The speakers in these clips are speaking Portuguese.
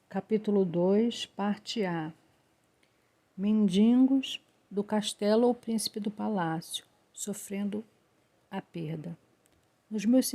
Capítulo 2, parte A. Mendigos do castelo ou príncipe do palácio, sofrendo a perda. Nos meses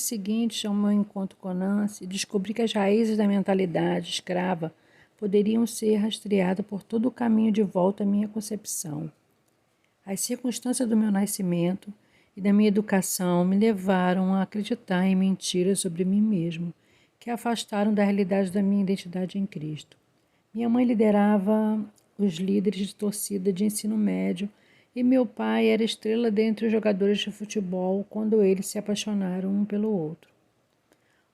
seguintes ao meu encontro com Nancy, descobri que as raízes da mentalidade escrava poderiam ser rastreadas por todo o caminho de volta à minha concepção. As circunstâncias do meu nascimento e da minha educação me levaram a acreditar em mentiras sobre mim mesmo, que afastaram da realidade da minha identidade em Cristo. Minha mãe liderava os líderes de torcida de ensino médio e meu pai era estrela dentre os jogadores de futebol quando eles se apaixonaram um pelo outro.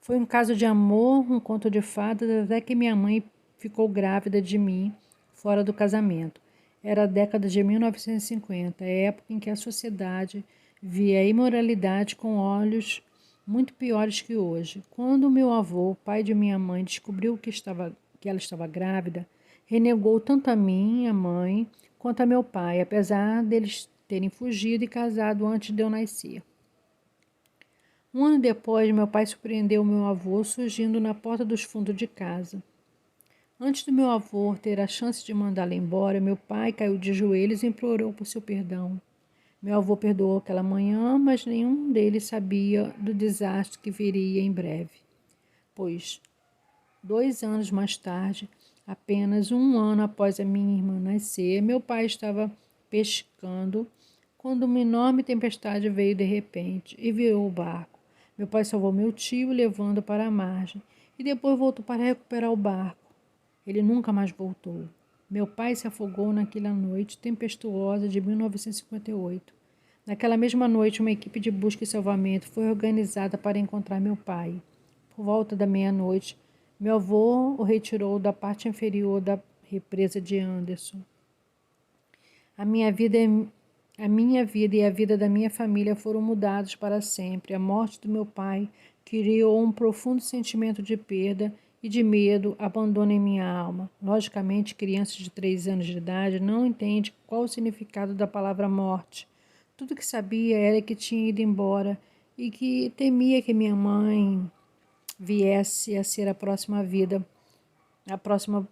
Foi um caso de amor, um conto de fadas, até que minha mãe ficou grávida de mim fora do casamento. Era a década de 1950, a época em que a sociedade via a imoralidade com olhos muito piores que hoje. Quando meu avô, pai de minha mãe, descobriu que ela estava grávida, renegou tanto a mim, a mãe, quanto a meu pai, apesar deles terem fugido e casado antes de eu nascer. Um ano depois, meu pai surpreendeu meu avô surgindo na porta dos fundos de casa. Antes do meu avô ter a chance de mandá-lo embora, meu pai caiu de joelhos e implorou por seu perdão. Meu avô perdoou aquela manhã, mas nenhum deles sabia do desastre que viria em breve. Pois, 2 anos mais tarde, apenas um ano após a minha irmã nascer, meu pai estava pescando quando uma enorme tempestade veio de repente e virou o barco. Meu pai salvou meu tio, levando-o para a margem, e depois voltou para recuperar o barco. Ele nunca mais voltou. Meu pai se afogou naquela noite tempestuosa de 1958. Naquela mesma noite, uma equipe de busca e salvamento foi organizada para encontrar meu pai. Por volta da meia-noite, meu avô o retirou da parte inferior da represa de Anderson. A minha vida e a vida da minha família foram mudados para sempre. A morte do meu pai criou um profundo sentimento de perda e de medo, abandono em minha alma. Logicamente, crianças de 3 anos de idade não entendem qual o significado da palavra morte. Tudo que sabia era que tinha ido embora e que temia que minha mãe viesse a ser a próxima vida, a próxima.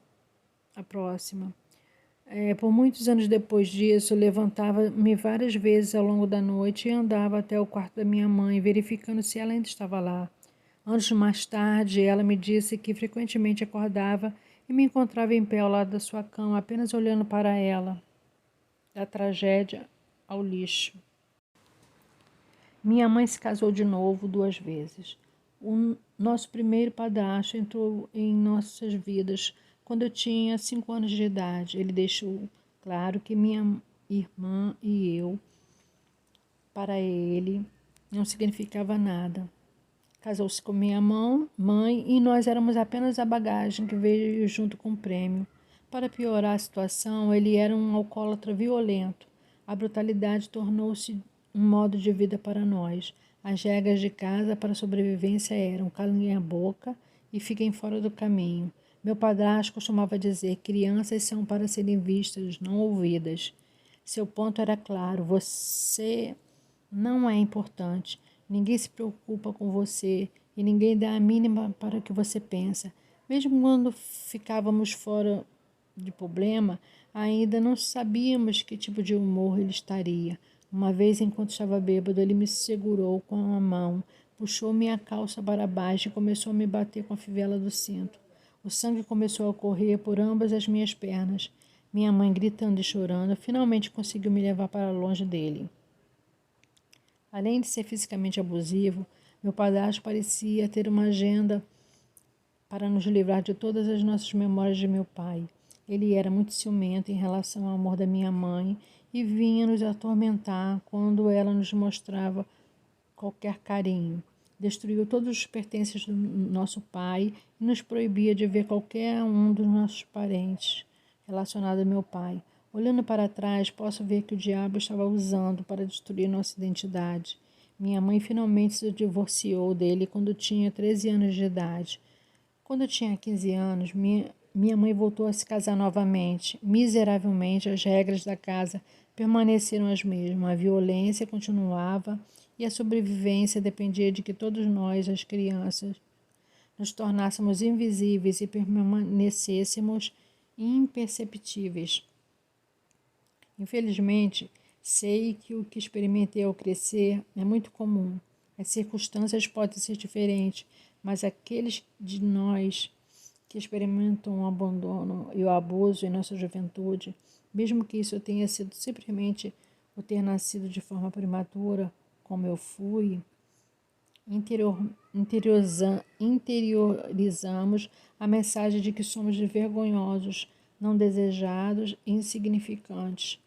Por muitos anos depois disso, levantava-me várias vezes ao longo da noite e andava até o quarto da minha mãe, verificando se ela ainda estava lá. Anos mais tarde, ela me disse que frequentemente acordava e me encontrava em pé ao lado da sua cama, apenas olhando para ela, da tragédia ao lixo. Minha mãe se casou de novo 2 vezes. O nosso primeiro padrasto entrou em nossas vidas quando eu tinha 5 anos de idade. Ele deixou claro que minha irmã e eu, para ele, não significava nada. Casou-se com minha mãe e nós éramos apenas a bagagem que veio junto com o prêmio. Para piorar a situação, ele era um alcoólatra violento. A brutalidade tornou-se um modo de vida para nós. As regras de casa para a sobrevivência eram calem a boca e fiquem fora do caminho. Meu padrasto costumava dizer: crianças são para serem vistas, não ouvidas. Seu ponto era claro: você não é importante. Ninguém se preocupa com você e ninguém dá a mínima para o que você pensa. Mesmo quando ficávamos fora de problema, ainda não sabíamos que tipo de humor ele estaria. Uma vez, enquanto estava bêbado, ele me segurou com a mão, puxou minha calça para baixo e começou a me bater com a fivela do cinto. O sangue começou a correr por ambas as minhas pernas. Minha mãe, gritando e chorando, finalmente conseguiu me levar para longe dele. Além de ser fisicamente abusivo, meu padrasto parecia ter uma agenda para nos livrar de todas as nossas memórias de meu pai. Ele era muito ciumento em relação ao amor da minha mãe e vinha nos atormentar quando ela nos mostrava qualquer carinho. Destruiu todos os pertences do nosso pai e nos proibia de ver qualquer um dos nossos parentes relacionado ao meu pai. Olhando para trás, posso ver que o diabo estava usando para destruir nossa identidade. Minha mãe finalmente se divorciou dele quando tinha 13 anos de idade. Quando eu tinha 15 anos, minha mãe voltou a se casar novamente. Miseravelmente, as regras da casa permaneceram as mesmas. A violência continuava e a sobrevivência dependia de que todos nós, as crianças, nos tornássemos invisíveis e permanecêssemos imperceptíveis. Infelizmente, sei que o que experimentei ao crescer é muito comum. As circunstâncias podem ser diferentes, mas aqueles de nós que experimentam o abandono e o abuso em nossa juventude, mesmo que isso tenha sido simplesmente o ter nascido de forma prematura, como eu fui, interiorizamos a mensagem de que somos vergonhosos, não desejados e insignificantes.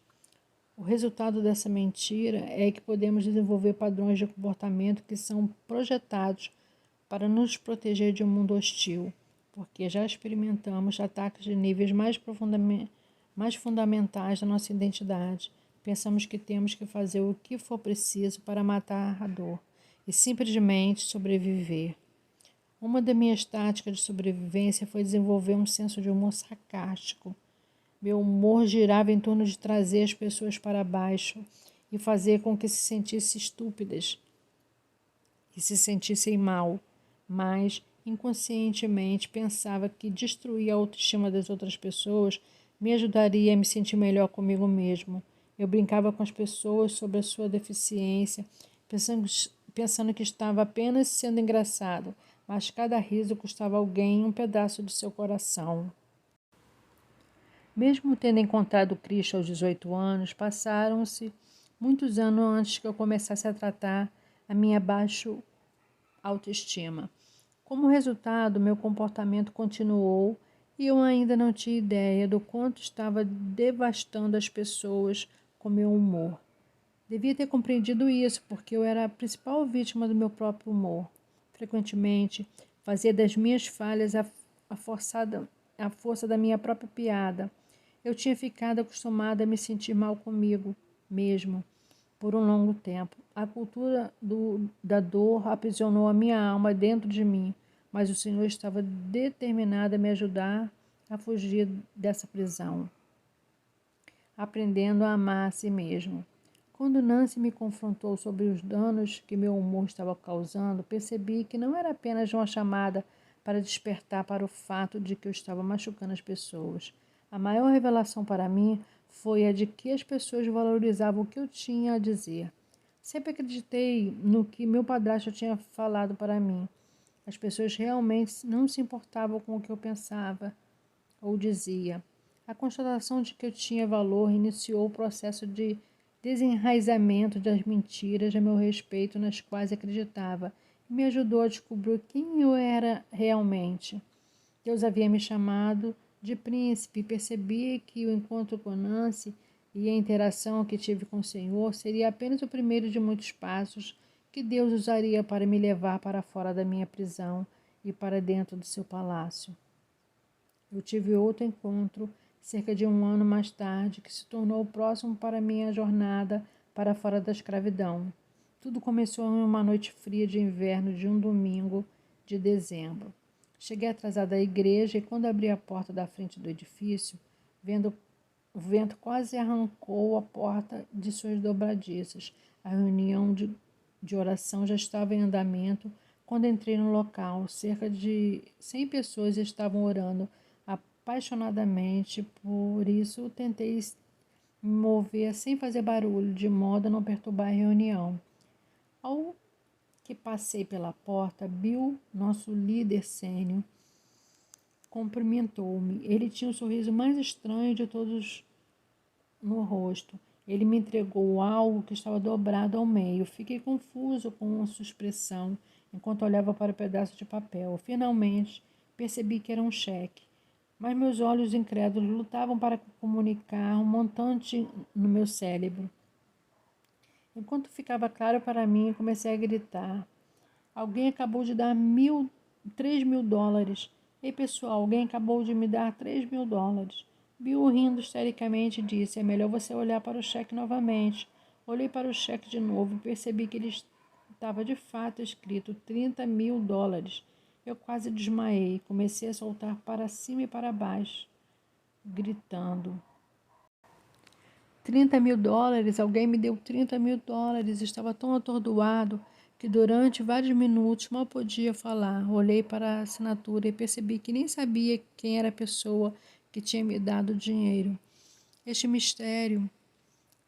O resultado dessa mentira é que podemos desenvolver padrões de comportamento que são projetados para nos proteger de um mundo hostil, porque já experimentamos ataques de níveis mais fundamentais da nossa identidade. Pensamos que temos que fazer o que for preciso para matar a dor e simplesmente sobreviver. Uma das minhas táticas de sobrevivência foi desenvolver um senso de humor sarcástico. Meu humor girava em torno de trazer as pessoas para baixo e fazer com que se sentissem estúpidas e se sentissem mal, mas inconscientemente pensava que destruir a autoestima das outras pessoas me ajudaria a me sentir melhor comigo mesmo. Eu brincava com as pessoas sobre a sua deficiência, pensando que estava apenas sendo engraçado, mas cada riso custava alguém um pedaço de seu coração. Mesmo tendo encontrado Cristo aos 18 anos, passaram-se muitos anos antes que eu começasse a tratar a minha baixa autoestima. Como resultado, meu comportamento continuou e eu ainda não tinha ideia do quanto estava devastando as pessoas com meu humor. Devia ter compreendido isso, porque eu era a principal vítima do meu próprio humor. Frequentemente, fazia das minhas falhas a força da minha própria piada. Eu tinha ficado acostumada a me sentir mal comigo mesmo por um longo tempo. A cultura da dor aprisionou a minha alma dentro de mim, mas o Senhor estava determinado a me ajudar a fugir dessa prisão, aprendendo a amar a si mesmo. Quando Nancy me confrontou sobre os danos que meu humor estava causando, percebi que não era apenas uma chamada para despertar para o fato de que eu estava machucando as pessoas. A maior revelação para mim foi a de que as pessoas valorizavam o que eu tinha a dizer. Sempre acreditei no que meu padrasto tinha falado para mim. As pessoas realmente não se importavam com o que eu pensava ou dizia. A constatação de que eu tinha valor iniciou o processo de desenraizamento das mentiras a meu respeito nas quais acreditava e me ajudou a descobrir quem eu era realmente. Deus havia me chamado de príncipe e percebi que o encontro com Nancy e a interação que tive com o Senhor seria apenas o primeiro de muitos passos que Deus usaria para me levar para fora da minha prisão e para dentro do seu palácio. Eu tive outro encontro cerca de um ano mais tarde, que se tornou o próximo para minha jornada para fora da escravidão. Tudo começou em uma noite fria de inverno de um domingo de dezembro. Cheguei atrasada à igreja e quando abri a porta da frente do edifício, o vento quase arrancou a porta de suas dobradiças. A reunião de oração já estava em andamento quando entrei no local. Cerca de 100 pessoas estavam orando apaixonadamente, por isso tentei me mover sem fazer barulho, de modo a não perturbar a reunião. Ao que passei pela porta, Bill, nosso líder sênior, cumprimentou-me. Ele tinha o sorriso mais estranho de todos no rosto. Ele me entregou algo que estava dobrado ao meio. Fiquei confuso com a sua expressão enquanto olhava para o pedaço de papel. Finalmente, percebi que era um cheque. Mas meus olhos incrédulos lutavam para comunicar um montante no meu cérebro. Enquanto ficava claro para mim, comecei a gritar. Alguém acabou de dar 3.000 dólares. Ei, pessoal, alguém acabou de me dar 3.000 dólares. Bill, rindo histericamente, disse, é melhor você olhar para o cheque novamente. Olhei para o cheque de novo e percebi que ele estava de fato escrito 30.000 dólares. Eu quase desmaiei. Comecei a soltar para cima e para baixo, gritando. 30.000 dólares, alguém me deu 30.000 dólares. Estava tão atordoado que durante vários minutos mal podia falar. Olhei para a assinatura e percebi que nem sabia quem era a pessoa que tinha me dado o dinheiro. Este mistério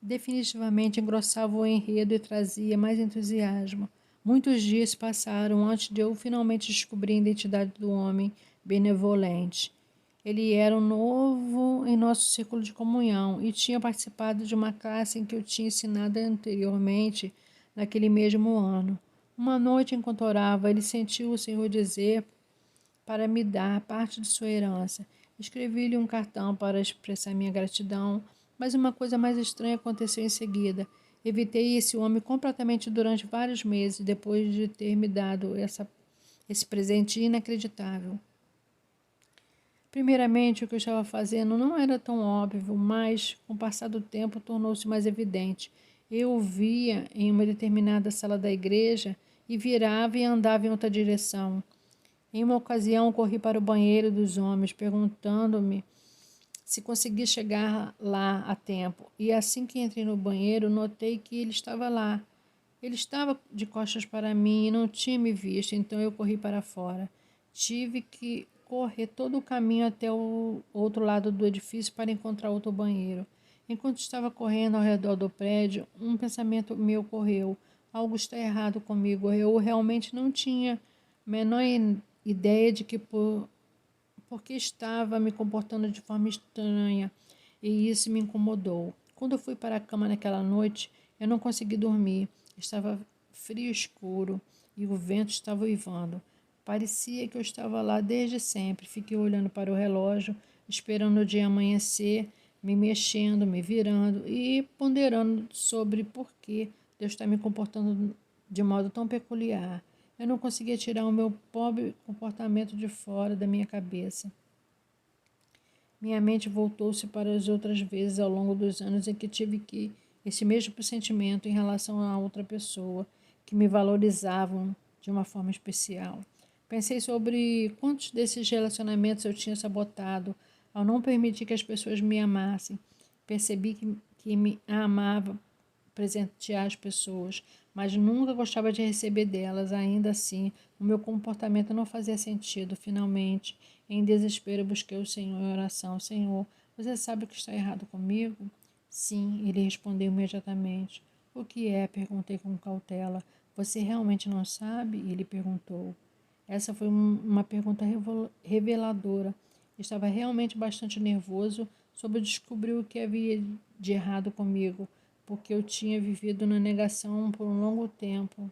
definitivamente engrossava o enredo e trazia mais entusiasmo. Muitos dias passaram antes de eu finalmente descobrir a identidade do homem benevolente. Ele era um novo em nosso círculo de comunhão e tinha participado de uma classe em que eu tinha ensinado anteriormente, naquele mesmo ano. Uma noite, enquanto orava, ele sentiu o Senhor dizer para me dar parte de sua herança. Escrevi-lhe um cartão para expressar minha gratidão, mas uma coisa mais estranha aconteceu em seguida. Evitei esse homem completamente durante vários meses, depois de ter me dado esse presente inacreditável. Primeiramente, o que eu estava fazendo não era tão óbvio, mas, com o passar do tempo, tornou-se mais evidente. Eu o via em uma determinada sala da igreja e virava e andava em outra direção. Em uma ocasião, corri para o banheiro dos homens, perguntando-me se conseguia chegar lá a tempo. E assim que entrei no banheiro, notei que ele estava lá. Ele estava de costas para mim e não tinha me visto, então eu corri para fora. Tive que correr todo o caminho até o outro lado do edifício para encontrar outro banheiro. Enquanto estava correndo ao redor do prédio, um pensamento me ocorreu. Algo está errado comigo. Eu realmente não tinha a menor ideia de que porque estava me comportando de forma estranha, e isso me incomodou. Quando eu fui para a cama naquela noite, eu não consegui dormir. Estava frio e escuro e o vento estava uivando. Parecia que eu estava lá desde sempre. Fiquei olhando para o relógio, esperando o dia amanhecer, me mexendo, me virando e ponderando sobre por que Deus está me comportando de modo tão peculiar. Eu não conseguia tirar o meu pobre comportamento de fora da minha cabeça. Minha mente voltou-se para as outras vezes ao longo dos anos em que tive esse mesmo sentimento em relação a outra pessoa, que me valorizavam de uma forma especial. Pensei sobre quantos desses relacionamentos eu tinha sabotado ao não permitir que as pessoas me amassem. Percebi que me amava presentear as pessoas, mas nunca gostava de receber delas. Ainda assim, o meu comportamento não fazia sentido. Finalmente, em desespero, busquei o Senhor em oração. Senhor, você sabe o que está errado comigo? Sim, ele respondeu imediatamente. O que é? Perguntei com cautela. Você realmente não sabe? Ele perguntou. Essa foi uma pergunta reveladora. Estava realmente bastante nervoso sobre descobrir o que havia de errado comigo, porque eu tinha vivido na negação por um longo tempo.